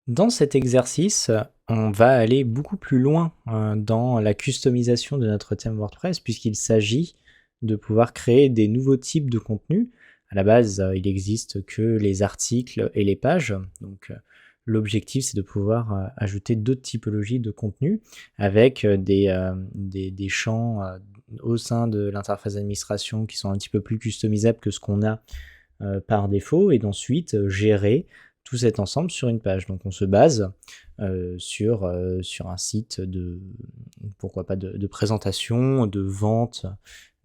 Dans cet exercice, on va aller beaucoup plus loin dans la customisation de notre thème WordPress puisqu'il s'agit de pouvoir créer des nouveaux types de contenus. À la base, il n'existe que les articles et les pages. Donc, l'objectif, c'est de pouvoir ajouter d'autres typologies de contenus avec des champs au sein de l'interface d'administration qui sont un petit peu plus customisables que ce qu'on a par défaut et d'ensuite gérer tout cet ensemble sur une page. Donc on se base sur un site de, pourquoi pas, de présentation, de vente,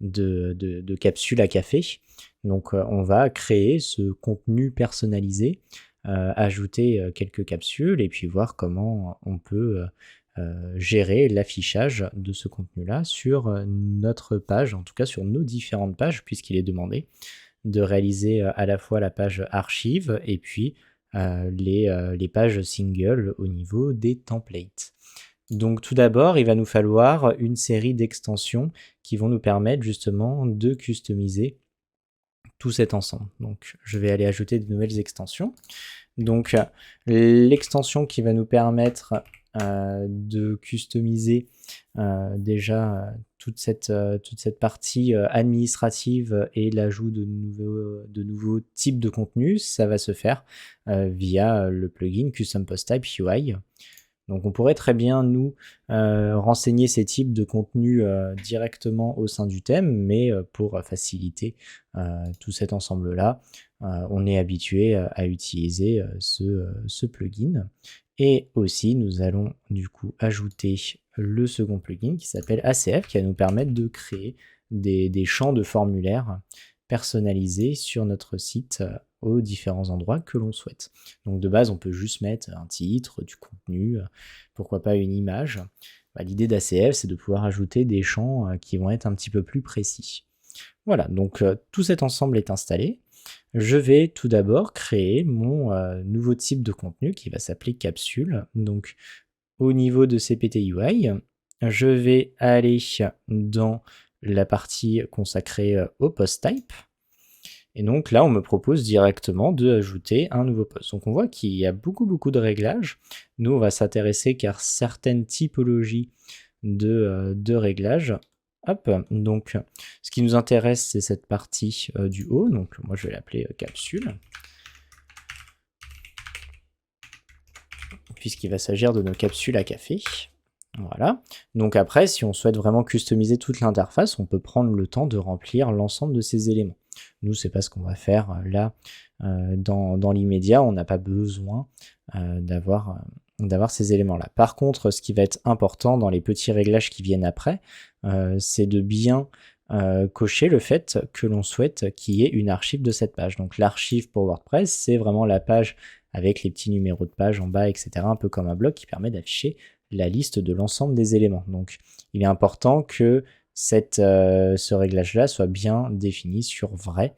de capsules à café. Donc on va créer ce contenu personnalisé, ajouter quelques capsules et puis voir comment on peut gérer l'affichage de ce contenu-là sur notre page, en tout cas sur nos différentes pages, puisqu'il est demandé de réaliser à la fois la page archive et puis les pages single au niveau des templates. Donc tout d'abord, il va nous falloir une série d'extensions qui vont nous permettre justement de customiser tout cet ensemble. Donc je vais aller ajouter de nouvelles extensions. Donc l'extension qui va nous permettre de customiser déjà toute cette partie administrative et l'ajout de nouveaux types de contenus, ça va se faire via le plugin Custom Post Type UI. Donc on pourrait très bien nous renseigner ces types de contenus directement au sein du thème, mais pour faciliter tout cet ensemble-là, on est habitué à utiliser ce plugin. Et aussi, nous allons du coup ajouter le second plugin qui s'appelle ACF, qui va nous permettre de créer des champs de formulaires personnalisés sur notre site aux différents endroits que l'on souhaite. Donc de base, on peut juste mettre un titre, du contenu, pourquoi pas une image. L'idée d'ACF, c'est de pouvoir ajouter des champs qui vont être un petit peu plus précis. Voilà, donc tout cet ensemble est installé. Je vais tout d'abord créer mon nouveau type de contenu qui va s'appeler capsule. Donc au niveau de CPT UI, je vais aller dans la partie consacrée au post type. Et donc là, on me propose directement d'ajouter un nouveau post. Donc on voit qu'il y a beaucoup de réglages. Nous, on va s'intéresser qu'à certaines typologies de réglages. Hop, donc ce qui nous intéresse, c'est cette partie du haut. Donc moi, je vais l'appeler capsule, puisqu'il va s'agir de nos capsules à café. Voilà. Donc après, si on souhaite vraiment customiser toute l'interface, on peut prendre le temps de remplir l'ensemble de ces éléments. Nous, c'est pas ce qu'on va faire là dans l'immédiat. On n'a pas besoin d'avoir ces éléments-là. Par contre, ce qui va être important dans les petits réglages qui viennent après, c'est de bien cocher le fait que l'on souhaite qu'il y ait une archive de cette page. Donc l'archive pour WordPress, c'est vraiment la page avec les petits numéros de page en bas, etc., un peu comme un blog qui permet d'afficher la liste de l'ensemble des éléments. Donc il est important que ce réglage-là soit bien défini sur vrai.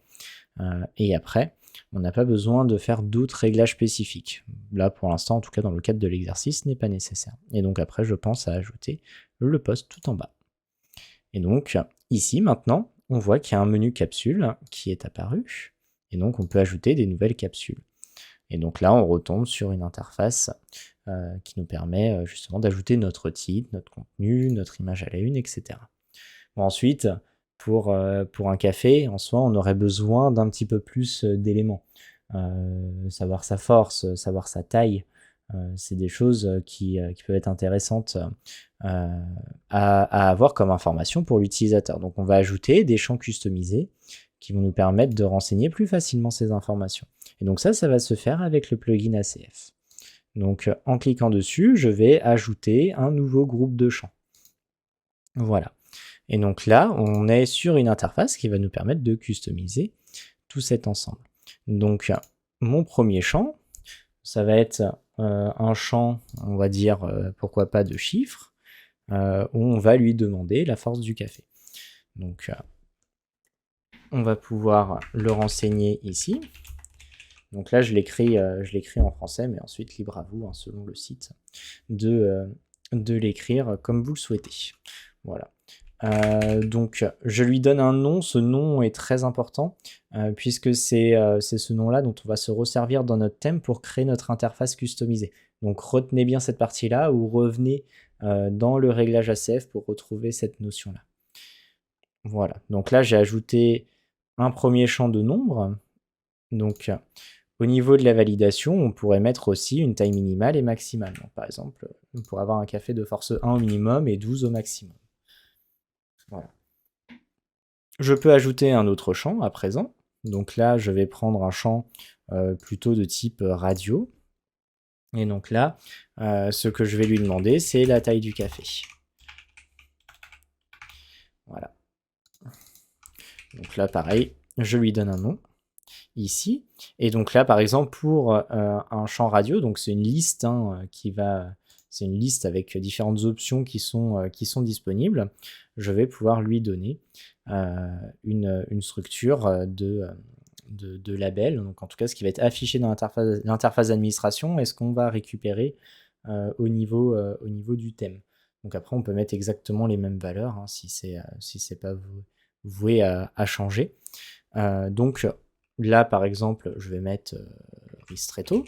Et après, on n'a pas besoin de faire d'autres réglages spécifiques. Là, pour l'instant, en tout cas dans le cadre de l'exercice, ce n'est pas nécessaire. Et donc après, je pense à ajouter le post tout en bas. Et donc, ici, maintenant, on voit qu'il y a un menu capsule qui est apparu. Et donc, on peut ajouter des nouvelles capsules. Et donc là, on retombe sur une interface qui nous permet justement d'ajouter notre titre, notre contenu, notre image à la une, etc. Bon, ensuite, pour un café, en soi, on aurait besoin d'un petit peu plus d'éléments. Savoir sa force, savoir sa taille, c'est des choses qui peuvent être intéressantes à avoir comme information pour l'utilisateur. Donc on va ajouter des champs customisés qui vont nous permettre de renseigner plus facilement ces informations. Et donc ça va se faire avec le plugin ACF. Donc en cliquant dessus, je vais ajouter un nouveau groupe de champs. Voilà. Et donc là, on est sur une interface qui va nous permettre de customiser tout cet ensemble. Donc mon premier champ, ça va être un champ, on va dire, pourquoi pas de chiffres, où on va lui demander la force du café. Donc on va pouvoir le renseigner ici. Donc là, je l'écris en français, mais ensuite, libre à vous, hein, selon le site, de l'écrire comme vous le souhaitez. Voilà. Donc je lui donne un nom, ce nom est très important puisque c'est ce nom-là dont on va se resservir dans notre thème pour créer notre interface customisée. Donc retenez bien cette partie-là ou revenez dans le réglage ACF pour retrouver cette notion-là. Voilà, donc là j'ai ajouté un premier champ de nombre. Donc au niveau de la validation, on pourrait mettre aussi une taille minimale et maximale. Donc, par exemple, on pourrait avoir un café de force 1 au minimum et 12 au maximum. Voilà. Je peux ajouter un autre champ à présent. Donc là, je vais prendre un champ plutôt de type radio. Et donc là, ce que je vais lui demander, c'est la taille du café. Voilà. Donc là, pareil, je lui donne un nom ici. Et donc là, par exemple, pour un champ radio, donc c'est une liste c'est une liste avec différentes options qui sont disponibles. Je vais pouvoir lui donner une structure de label, donc en tout cas ce qui va être affiché dans l'interface d'administration et ce qu'on va récupérer au niveau du thème. Donc après on peut mettre exactement les mêmes valeurs hein, si c'est pas voué à changer. Donc là par exemple je vais mettre ristretto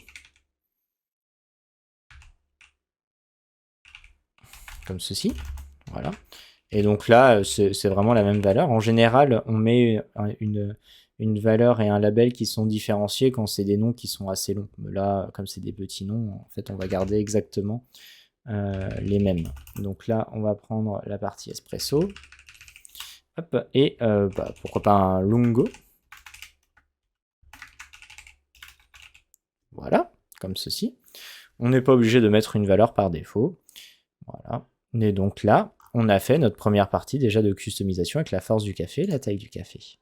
comme ceci, voilà. Et donc là, c'est vraiment la même valeur. En général, on met une valeur et un label qui sont différenciés quand c'est des noms qui sont assez longs. Mais là, comme c'est des petits noms, en fait, on va garder exactement les mêmes. Donc là, on va prendre la partie espresso. Hop, et pourquoi pas un lungo. Voilà, comme ceci. On n'est pas obligé de mettre une valeur par défaut. Voilà. Et donc là, on a fait notre première partie déjà de customisation avec la force du café et la taille du café.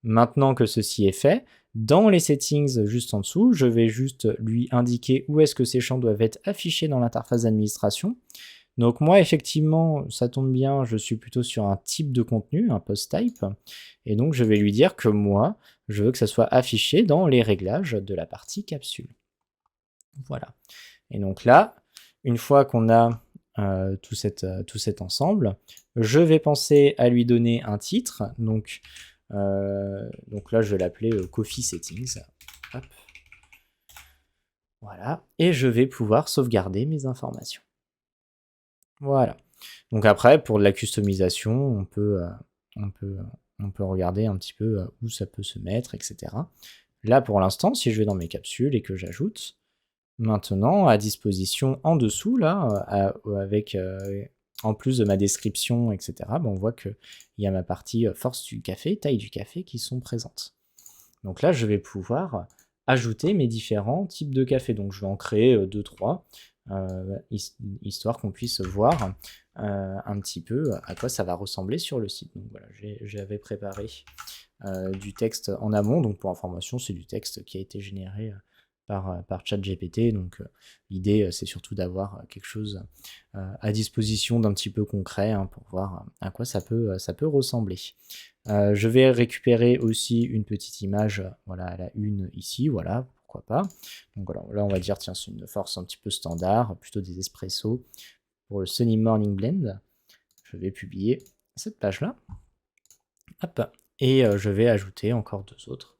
Maintenant que ceci est fait, dans les settings juste en dessous, je vais juste lui indiquer où est-ce que ces champs doivent être affichés dans l'interface d'administration. Donc moi, effectivement, ça tombe bien, je suis plutôt sur un type de contenu, un post type, et donc je vais lui dire que moi, je veux que ça soit affiché dans les réglages de la partie capsule. Voilà. Et donc là, une fois qu'on a tout cet ensemble, je vais penser à lui donner un titre. Donc là, je vais l'appeler Coffee Settings. Hop. Voilà. Et je vais pouvoir sauvegarder mes informations. Voilà. Donc après, pour de la customisation, on peut regarder un petit peu où ça peut se mettre, etc. Là, pour l'instant, si je vais dans mes capsules et que j'ajoute, maintenant, à disposition en dessous, là, avec en plus de ma description, etc., on voit qu'il y a ma partie force du café, taille du café qui sont présentes. Donc là, je vais pouvoir ajouter mes différents types de café. Donc je vais en créer 2-3, histoire qu'on puisse voir un petit peu à quoi ça va ressembler sur le site. Donc voilà, j'avais préparé du texte en amont. Donc pour information, c'est du texte qui a été généré par ChatGPT. Donc l'idée, c'est surtout d'avoir quelque chose à disposition d'un petit peu concret hein, pour voir à quoi ça peut ressembler. Je vais récupérer aussi une petite image, voilà, à la une ici, voilà, pourquoi pas. Donc voilà, là on va dire, tiens, c'est une force un petit peu standard, plutôt des espressos pour le Sunny Morning Blend. Je vais publier cette page-là. Hop, et je vais ajouter encore 2 autres.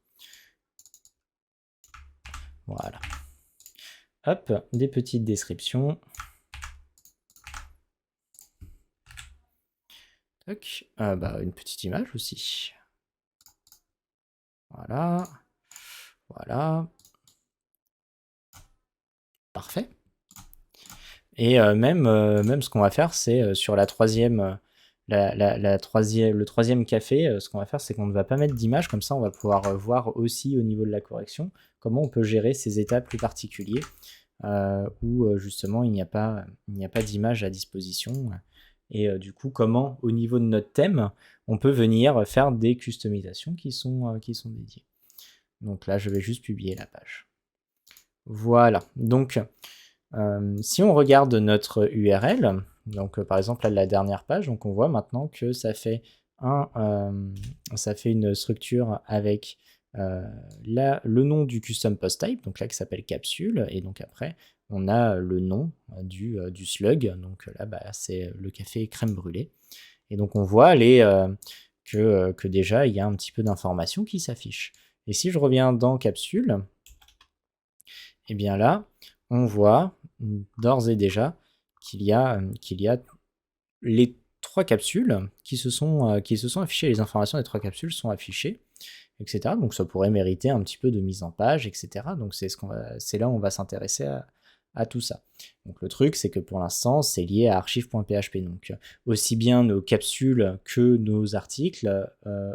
Voilà. Hop, des petites descriptions. Tac. Une petite image aussi. Voilà. Voilà. Parfait. Et même ce qu'on va faire, c'est sur la troisième, le troisième café, ce qu'on va faire, c'est qu'on ne va pas mettre d'image, comme ça on va pouvoir voir aussi au niveau de la correction comment on peut gérer ces états plus particuliers où justement il n'y a pas d'image à disposition. Et du coup, comment au niveau de notre thème, on peut venir faire des customisations qui sont dédiées. Donc là, je vais juste publier la page. Voilà, donc si on regarde notre URL, donc par exemple là, la dernière page, donc on voit maintenant que ça fait une structure avec le nom du custom post type, donc là qui s'appelle capsule, et donc après on a le nom du slug, donc là c'est le café crème brûlée, Et donc on voit que déjà il y a un petit peu d'informations qui s'affichent. Et si je reviens dans capsule, et bien là, on voit d'ores et déjà qu'il y a les 3 capsules qui se sont affichées. Les informations des 3 capsules sont affichées, etc. Donc ça pourrait mériter un petit peu de mise en page, etc. Donc c'est là où on va s'intéresser à tout ça. Donc le truc, c'est que pour l'instant, c'est lié à archive.php. Donc aussi bien nos capsules que nos articles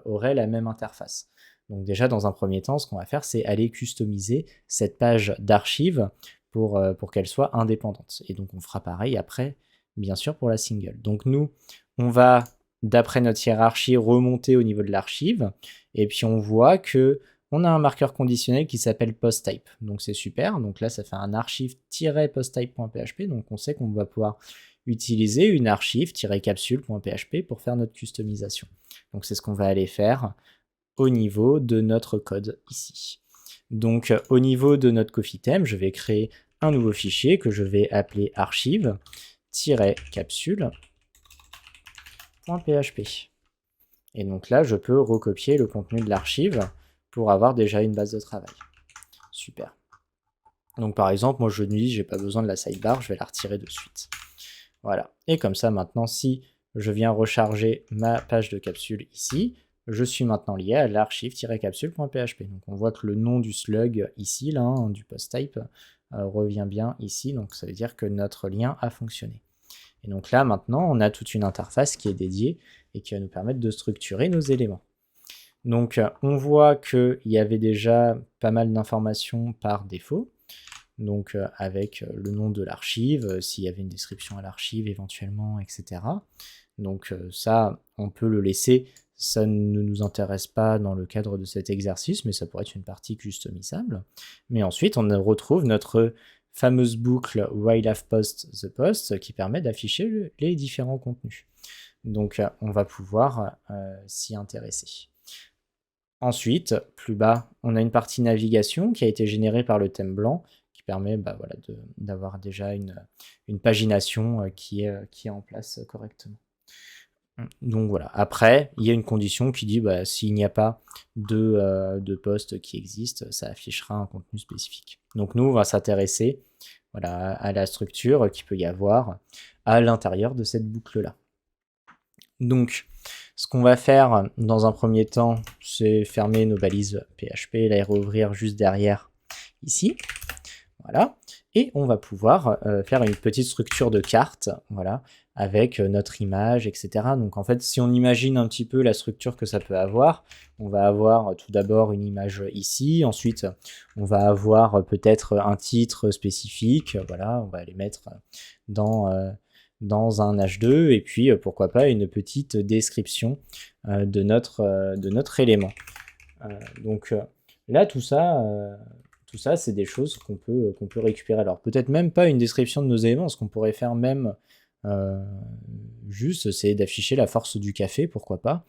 auraient la même interface. Donc déjà, dans un premier temps, ce qu'on va faire, c'est aller customiser cette page d'archive pour qu'elle soit indépendante. Et donc on fera pareil après, bien sûr, pour la single. Donc nous, on va, d'après notre hiérarchie, remonter au niveau de l'archive, et puis on voit que on a un marqueur conditionnel qui s'appelle posttype. Donc c'est super. Donc là, ça fait un archive-posttype.php. Donc on sait qu'on va pouvoir utiliser une archive-capsule.php pour faire notre customisation. Donc c'est ce qu'on va aller faire au niveau de notre code ici. Donc au niveau de notre CoffeeTheme, je vais créer un nouveau fichier que je vais appeler archive-capsule.php. Et donc là, je peux recopier le contenu de l'archive pour avoir déjà une base de travail. Super. Donc par exemple, moi je dis j'ai pas besoin de la sidebar, je vais la retirer de suite. Voilà. Et comme ça, maintenant, si je viens recharger ma page de capsule ici, je suis maintenant lié à l'archive-capsule.php. Donc on voit que le nom du slug ici, là, du post-type, revient bien ici. Donc ça veut dire que notre lien a fonctionné. Et donc là, maintenant, on a toute une interface qui est dédiée et qui va nous permettre de structurer nos éléments. Donc on voit qu'il y avait déjà pas mal d'informations par défaut. Donc avec le nom de l'archive, s'il y avait une description à l'archive éventuellement, etc. Donc ça, on peut le laisser, ça ne nous intéresse pas dans le cadre de cet exercice, mais ça pourrait être une partie customisable. Mais ensuite, on retrouve notre fameuse boucle while I've post the post qui permet d'afficher les différents contenus. Donc on va pouvoir s'y intéresser. Ensuite, plus bas, on a une partie navigation qui a été générée par le thème blanc, qui permet voilà, d'avoir déjà une pagination qui est en place correctement. Donc voilà, après, il y a une condition qui dit s'il n'y a pas de post qui existe, ça affichera un contenu spécifique. Donc nous, on va s'intéresser voilà, à la structure qu'il peut y avoir à l'intérieur de cette boucle-là. Donc, ce qu'on va faire dans un premier temps, c'est fermer nos balises PHP, la réouvrir juste derrière ici. Voilà. Et on va pouvoir faire une petite structure de carte, voilà, avec notre image, etc. Donc en fait, si on imagine un petit peu la structure que ça peut avoir, on va avoir tout d'abord une image ici, ensuite on va avoir peut-être un titre spécifique, voilà, on va les mettre dans un H2, et puis pourquoi pas une petite description de notre élément. Donc là, tout ça, c'est des choses qu'on peut récupérer. Alors peut-être même pas une description de nos éléments, ce qu'on pourrait faire même juste, c'est d'afficher la force du café, pourquoi pas,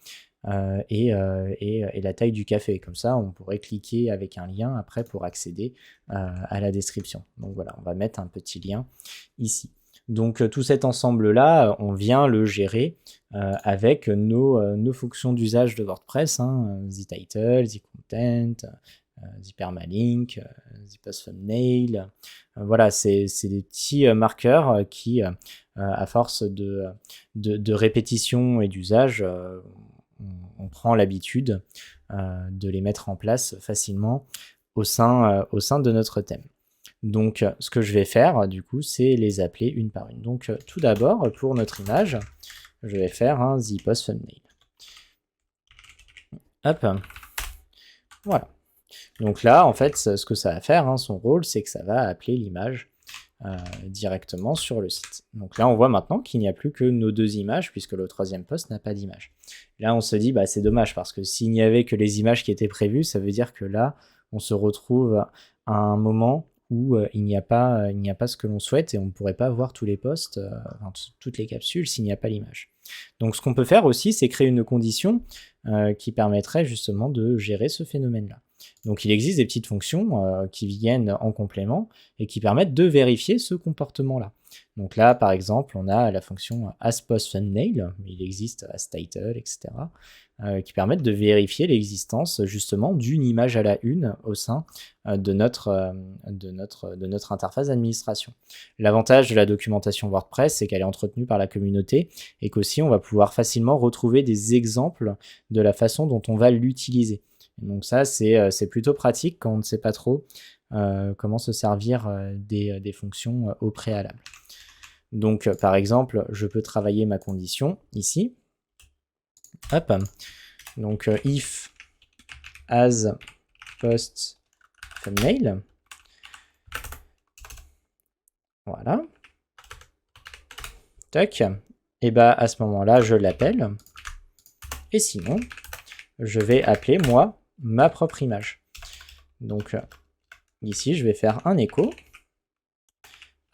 et la taille du café. Comme ça, on pourrait cliquer avec un lien après pour accéder à la description. Donc voilà, on va mettre un petit lien ici. Donc tout cet ensemble-là, on vient le gérer avec nos fonctions d'usage de WordPress, the title, the content, the permalink, the post thumbnail. Voilà, c'est des petits marqueurs qui, à force de répétition et d'usage, on prend l'habitude de les mettre en place facilement au sein de notre thème. Donc, ce que je vais faire, du coup, c'est les appeler une par une. Donc, tout d'abord, pour notre image, je vais faire un the post thumbnail. Hop. Voilà. Donc là, en fait, ce que ça va faire, son rôle, c'est que ça va appeler l'image directement sur le site. Donc là, on voit maintenant qu'il n'y a plus que nos deux images, puisque le troisième post n'a pas d'image. Là, on se dit, c'est dommage, parce que s'il n'y avait que les images qui étaient prévues, ça veut dire que là, on se retrouve à un moment où il n'y a pas ce que l'on souhaite, et on ne pourrait pas voir tous les posts, toutes les capsules, s'il n'y a pas l'image. Donc ce qu'on peut faire aussi, c'est créer une condition qui permettrait justement de gérer ce phénomène-là. Donc il existe des petites fonctions qui viennent en complément et qui permettent de vérifier ce comportement-là. Donc là, par exemple, on a la fonction asPostThumbnail, il existe asTitle, etc., qui permettent de vérifier l'existence justement d'une image à la une au sein de notre interface d'administration. L'avantage de la documentation WordPress, c'est qu'elle est entretenue par la communauté et qu'aussi on va pouvoir facilement retrouver des exemples de la façon dont on va l'utiliser. Donc ça, c'est plutôt pratique quand on ne sait pas trop comment se servir des fonctions au préalable. Donc, par exemple, je peux travailler ma condition ici. Hop. Donc, if as post thumbnail. Voilà. Tac. Et bah, à ce moment-là, je l'appelle. Et sinon, je vais appeler, moi, ma propre image. Donc, ici, je vais faire un écho.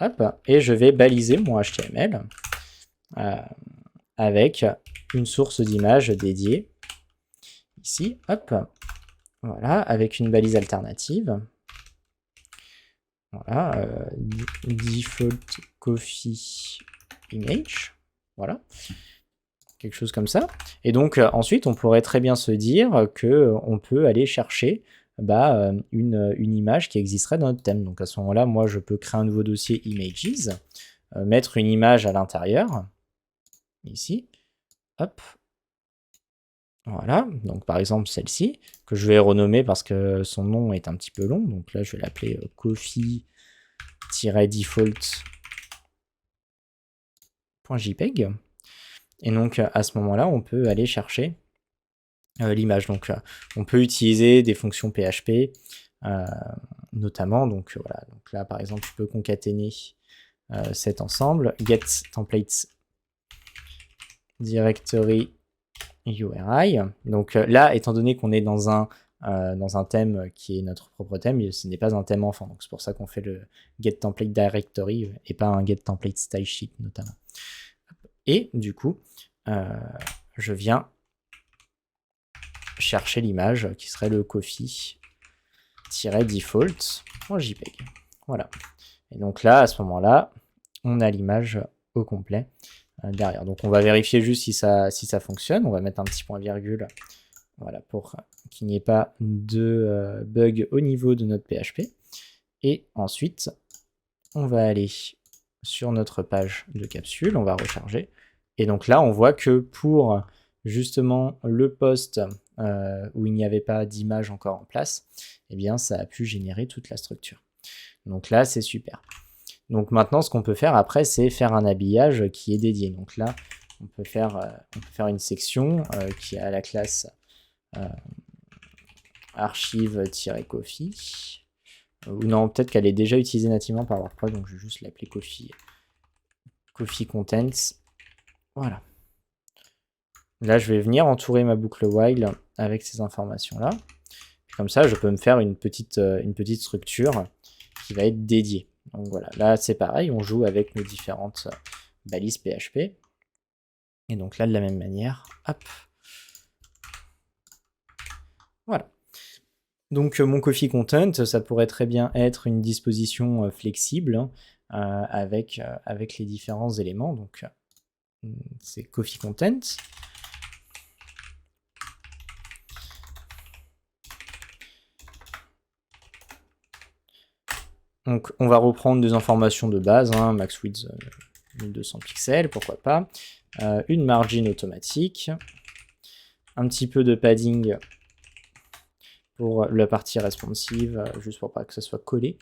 Hop. Et je vais baliser mon HTML avec une source d'image dédiée. Ici, hop. Voilà, avec une balise alternative. Voilà, default coffee image. Voilà. Quelque chose comme ça. Et donc, ensuite, on pourrait très bien se dire qu'on peut aller chercher une image qui existerait dans notre thème. Donc, à ce moment-là, moi, je peux créer un nouveau dossier images, mettre une image à l'intérieur, ici. Hop. Voilà, donc par exemple celle-ci, que je vais renommer parce que son nom est un petit peu long. Donc là, je vais l'appeler coffee-default.jpg. Et donc à ce moment-là, on peut aller chercher l'image. Donc on peut utiliser des fonctions PHP, notamment. Donc voilà, donc là par exemple, je peux concaténer cet ensemble, get templates directory URI. Donc là, étant donné qu'on est dans un thème qui est notre propre thème, ce n'est pas un thème enfant. Donc c'est pour ça qu'on fait le get template directory et pas un get template style sheet notamment. Et du coup, je viens chercher l'image qui serait le coffee-default.jpg. Voilà. Et donc là, à ce moment-là, on a l'image au complet derrière. Donc on va vérifier juste si ça fonctionne. On va mettre un petit point virgule, voilà, pour qu'il n'y ait pas de bug au niveau de notre PHP. Et ensuite, on va aller sur notre page de capsule, on va recharger. Et donc là, on voit que pour justement le post où il n'y avait pas d'image encore en place, eh bien ça a pu générer toute la structure. Donc là, c'est super. Donc maintenant, ce qu'on peut faire après, c'est faire un habillage qui est dédié. Donc là, on peut faire une section qui a la classe archive-coffee. Ou non, peut-être qu'elle est déjà utilisée nativement par WordPress, donc je vais juste l'appeler coffee contents. Voilà. Là, je vais venir entourer ma boucle while avec ces informations-là. Comme ça, je peux me faire une petite structure qui va être dédiée. Donc voilà, là c'est pareil, on joue avec nos différentes balises PHP. Et donc là, de la même manière, hop. Voilà. Donc mon coffee content, ça pourrait très bien être une disposition flexible avec les différents éléments. Donc c'est coffee content. Donc on va reprendre des informations de base, hein, max width 1200 pixels, pourquoi pas. Une margin automatique. Un petit peu de padding pour la partie responsive, juste pour pas que ça soit collé.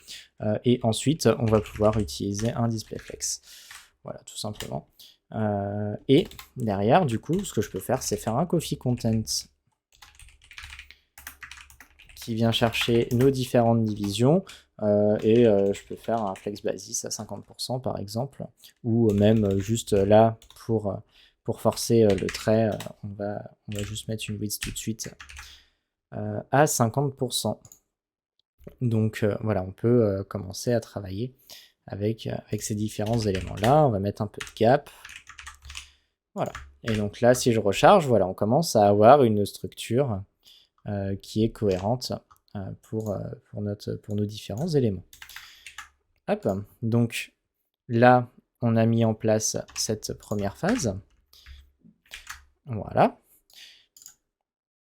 Et ensuite, on va pouvoir utiliser un display flex. Voilà, tout simplement. Et derrière, du coup, ce que je peux faire, c'est faire un coffee content qui vient chercher nos différentes divisions. Et je peux faire un flex basis à 50% par exemple, ou même juste là pour forcer le trait, on va juste mettre une width tout de suite à 50%. Donc voilà, on peut commencer à travailler avec ces différents éléments-là. On va mettre un peu de gap. Voilà. Et donc là, si je recharge, voilà, on commence à avoir une structure qui est cohérente pour nos différents éléments. Hop. Donc là, on a mis en place cette première phase. Voilà.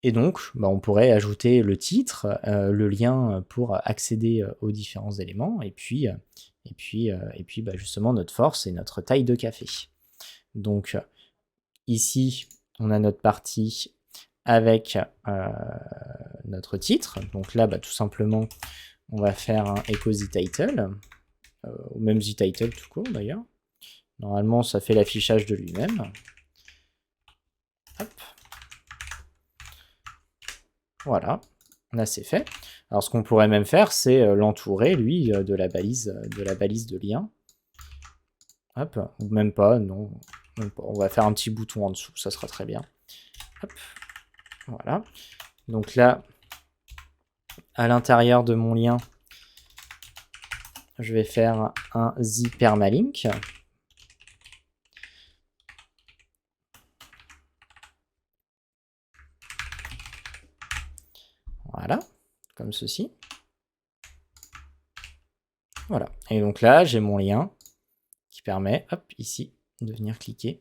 Et donc, on pourrait ajouter le titre, le lien pour accéder aux différents éléments, et puis justement notre force et notre taille de café. Donc ici, on a notre partie avec notre titre. Donc là, tout simplement, on va faire un echo the title, ou même the title tout court d'ailleurs. Normalement, ça fait l'affichage de lui-même. Hop. Voilà, là c'est fait. Alors ce qu'on pourrait même faire, c'est l'entourer, lui, de la balise de lien. Hop, ou même pas, non. Même pas. On va faire un petit bouton en dessous, ça sera très bien. Hop, voilà. Donc là, à l'intérieur de mon lien, je vais faire un the permalink. Voilà, comme ceci. Voilà. Et donc là, j'ai mon lien qui permet, hop, ici, de venir cliquer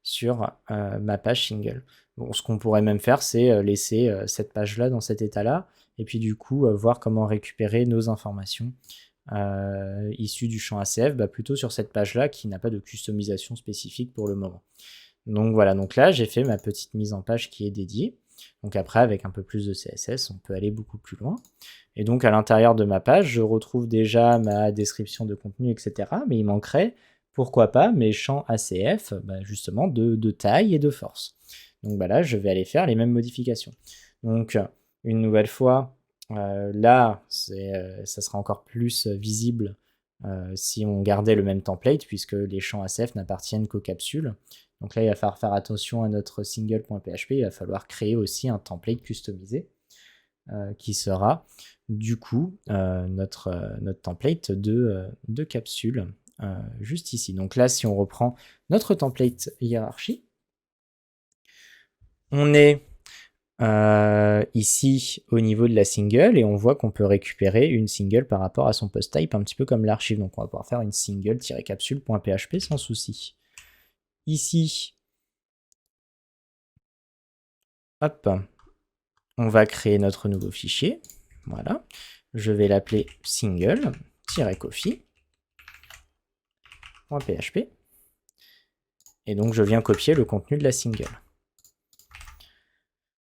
sur ma page single. Bon, ce qu'on pourrait même faire, c'est laisser cette page-là dans cet état-là, et puis du coup, voir comment récupérer nos informations issues du champ ACF, plutôt sur cette page-là qui n'a pas de customisation spécifique pour le moment. Donc voilà, donc là, j'ai fait ma petite mise en page qui est dédiée. Donc après, avec un peu plus de CSS, on peut aller beaucoup plus loin. Et donc à l'intérieur de ma page, je retrouve déjà ma description de contenu, etc. Mais il manquerait, pourquoi pas, mes champs ACF, justement, de taille et de force. Donc là, je vais aller faire les mêmes modifications. Donc une nouvelle fois, là, ça sera encore plus visible si on gardait le même template, puisque les champs ACF n'appartiennent qu'aux capsules. Donc là, il va falloir faire attention à notre single.php, il va falloir créer aussi un template customisé qui sera du coup notre template de capsule juste ici. Donc là, si on reprend notre template hiérarchie, on est ici au niveau de la single et on voit qu'on peut récupérer une single par rapport à son post type, un petit peu comme l'archive. Donc on va pouvoir faire une single-capsule.php sans souci. Ici, hop, on va créer notre nouveau fichier. Voilà. Je vais l'appeler single-coffee.php. Et donc, je viens copier le contenu de la single.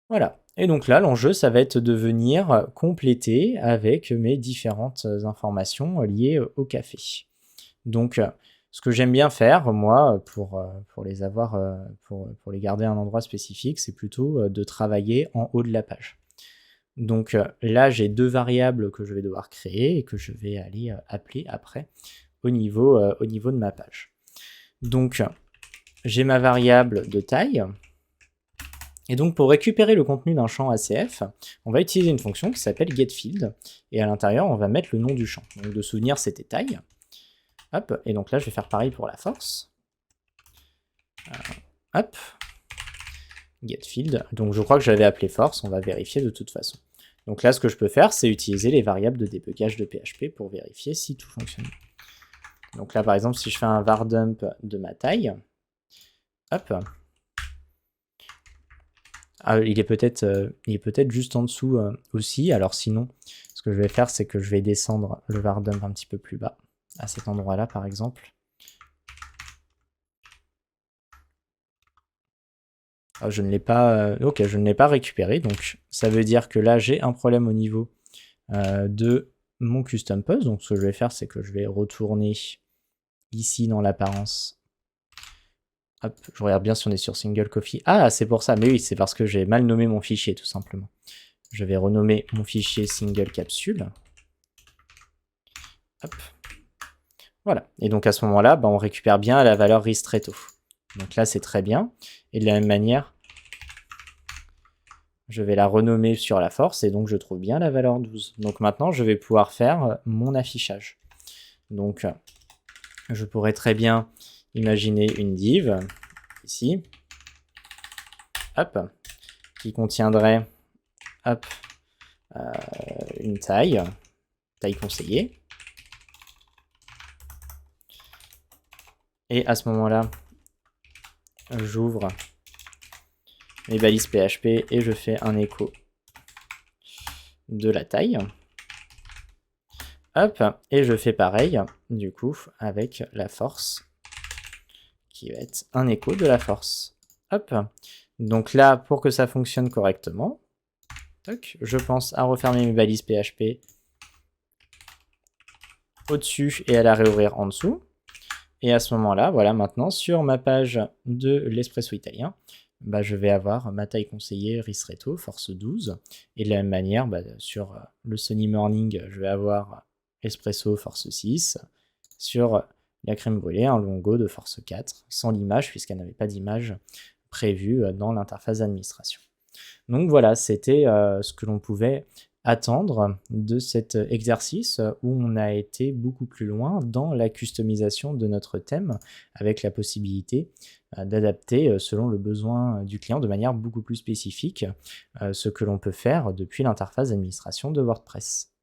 Voilà. Et donc là, l'enjeu, ça va être de venir compléter avec mes différentes informations liées au café. Donc, ce que j'aime bien faire, moi, pour les avoir, pour les garder à un endroit spécifique, c'est plutôt de travailler en haut de la page. Donc là, j'ai deux variables que je vais devoir créer et que je vais aller appeler après au niveau de ma page. Donc, j'ai ma variable de taille. Et donc, pour récupérer le contenu d'un champ ACF, on va utiliser une fonction qui s'appelle getField. Et à l'intérieur, on va mettre le nom du champ. Donc, de souvenir, c'était taille. Hop, et donc là, je vais faire pareil pour la force. Hop, getField. Donc, je crois que j'avais appelé force, on va vérifier de toute façon. Donc là, ce que je peux faire, c'est utiliser les variables de débugage de PHP pour vérifier si tout fonctionne. Donc là, par exemple, si je fais un var dump de ma taille, hop, il est peut-être juste en dessous aussi. Alors sinon, ce que je vais faire, c'est que je vais descendre le var dump un petit peu plus bas, à cet endroit-là, par exemple. Je ne l'ai pas, ok, je ne l'ai pas récupéré, donc ça veut dire que là, j'ai un problème au niveau de mon custom post. Donc ce que je vais faire, c'est que je vais retourner ici dans l'apparence. Hop, je regarde bien si on est sur single coffee. Ah, c'est pour ça, mais oui, c'est parce que j'ai mal nommé mon fichier, tout simplement. Je vais renommer mon fichier single capsule. Hop. Voilà, et donc à ce moment-là, on récupère bien la valeur ristretto. Donc là, c'est très bien. Et de la même manière, je vais la renommer sur la force, et donc je trouve bien la valeur 12. Donc maintenant, je vais pouvoir faire mon affichage. Donc, je pourrais très bien imaginer une div, ici, hop, qui contiendrait, hop, une taille conseillée. Et à ce moment-là, j'ouvre mes balises PHP et je fais un écho de la taille. Hop, et je fais pareil, du coup, avec la force, qui va être un écho de la force. Hop, donc là, pour que ça fonctionne correctement, toc, je pense à refermer mes balises PHP au-dessus et à la réouvrir en dessous. Et à ce moment-là, voilà, maintenant, sur ma page de l'Espresso italien, bah, je vais avoir ma taille conseillée Ristretto, force 12. Et de la même manière, bah, sur le Sunny Morning, je vais avoir Espresso, force 6. Sur la crème brûlée, un longo de force 4, sans l'image, puisqu'elle n'avait pas d'image prévue dans l'interface d'administration. Donc voilà, c'était ce que l'on pouvait attendre de cet exercice où on a été beaucoup plus loin dans la customisation de notre thème avec la possibilité d'adapter selon le besoin du client de manière beaucoup plus spécifique ce que l'on peut faire depuis l'interface d'administration de WordPress.